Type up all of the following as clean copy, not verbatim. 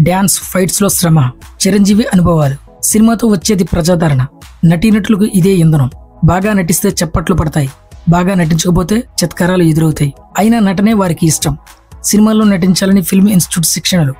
Dance fights లో శ్రమ, చిరంజీవి అనుభవాలు. సినిమాతో వచ్చేది ప్రజాదరణ. నటీనటులకు ఇదే ఇంధనం. బాగా నటిస్తే చప్పట్లు పడతాయి, బాగా నటించకపోతే చత్కారాలు ఎదురవుతాయి. అయినా నటనే వారికి ఇష్టం. సినిమాల్లో నటించాలని ఫిల్మ్ ఇన్స్టిట్యూట్ శిక్షణలు,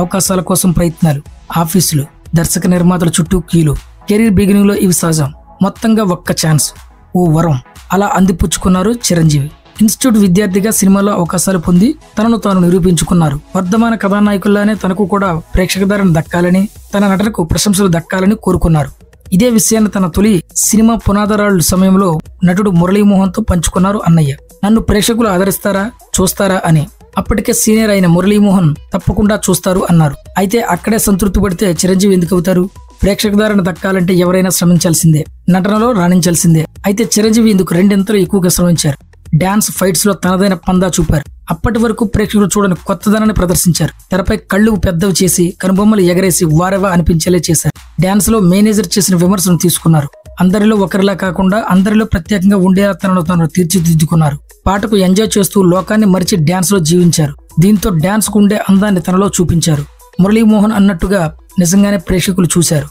అవకాశాల కోసం ప్రయత్నాలు, ఆఫీసులు, దర్శక నిర్మాతల చుట్టూ కీలు. కెరీర్ బిగినింగ్ లో ఇవి సహజం. మొత్తంగా ఒక్క ఛాన్స్, ఓ వరం అలా అందిపుచ్చుకున్నారు చిరంజీవి. ఇన్స్టిట్యూట్ విద్యార్థిగా సినిమాలో అవకాశాలు పొంది తనను తాను నిరూపించుకున్నారు. వర్ధమాన కథానాయకుల్లానే తనకు కూడా ప్రేక్షకదారణ దక్కాలని, తన నటనకు ప్రశంసలు దక్కాలని కోరుకున్నారు. ఇదే విషయాన్ని తన తొలి సినిమా పునాదరాళ్ళు సమయంలో నటుడు మురళీమోహన్ తో పంచుకున్నారు అన్నయ్య. నన్ను ప్రేక్షకులు ఆదరిస్తారా, చూస్తారా అని. అప్పటికే సీనియర్ అయిన మురళీమోహన్ తప్పకుండా చూస్తారు అన్నారు. అయితే అక్కడే సంతృప్తి పడితే చిరంజీవి ఎందుకు అవుతారు? ప్రేక్షకదారణ దక్కాలంటే ఎవరైనా శ్రమించాల్సిందే, నటనలో రాణించాల్సిందే. అయితే చిరంజీవి ఇందుకు రెండింతలు ఎక్కువగా శ్రమించారు. డాన్స్ ఫైట్స్ లో తనదైన పందా చూపారు. అప్పటి వరకు ప్రేక్షకులు చూడని కొత్తదనాన్ని ప్రదర్శించారు. తెరపై కళ్ళు పెద్దవి చేసి, కనుబొమ్మలు ఎగరేసి వారెవా అనిపించేలా చేశారు. డాన్స్ లో మేనేజర్ చేసిన విమర్శను తీసుకున్నారు. అందరిలో ఒకరిలా కాకుండా అందరిలో ప్రత్యేకంగా ఉండేలా తనను తాను తీర్చిదిద్దుకున్నారు. పాటకు ఎంజాయ్ చేస్తూ లోకాన్ని మరిచి డాన్స్ లో జీవించారు. దీంతో డాన్స్ కు ఉండే అందాన్ని తనలో చూపించారు. మురళీమోహన్ అన్నట్టుగా నిజంగానే ప్రేక్షకులు చూశారు.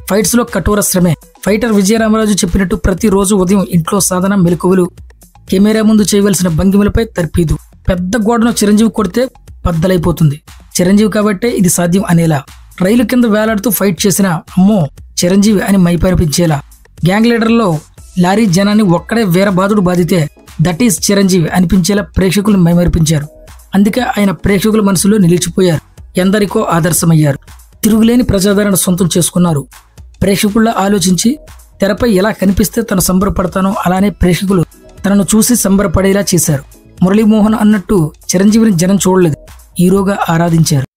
ఫైట్స్ లో కఠోర శ్రమే. ఫైటర్ విజయరామరాజు చెప్పినట్టు ప్రతిరోజు ఉదయం ఇంట్లో సాధన, మెలకువలు, కెమెరా ముందు చేయవలసిన భంగిమలపై తర్పీదు. పెద్ద గోడను చిరంజీవి కొడితే బద్దలైపోతుంది. చిరంజీవి కాబట్టే ఇది సాధ్యం అనేలా. రైలు కింద వేలాడుతూ ఫైట్ చేసిన అమ్మో చిరంజీవి అని మైపరిపించేలా. గ్యాంగ్ లీడర్లో లారీ జనాన్ని ఒక్కడే వీరబాదుడు బాధితే దట్ ఈస్ చిరంజీవి అనిపించేలా ప్రేక్షకులు మైమరిపించారు. అందుకే ఆయన ప్రేక్షకుల మనసులో నిలిచిపోయారు. ఎందరికో ఆదర్శమయ్యారు. తిరుగులేని ప్రజాదరణ సొంతం చేసుకున్నారు. ప్రేక్షకుల్లా ఆలోచించి తెరపై ఎలా కనిపిస్తే తను సంబరపడతానో అలానే ప్రేక్షకులు తనను చూసి సంబరపడేలా చేశారు. మురళీమోహన్ అన్నట్టు చిరంజీవిని జనం చూడలేదు, హీరోగా ఆరాధించారు.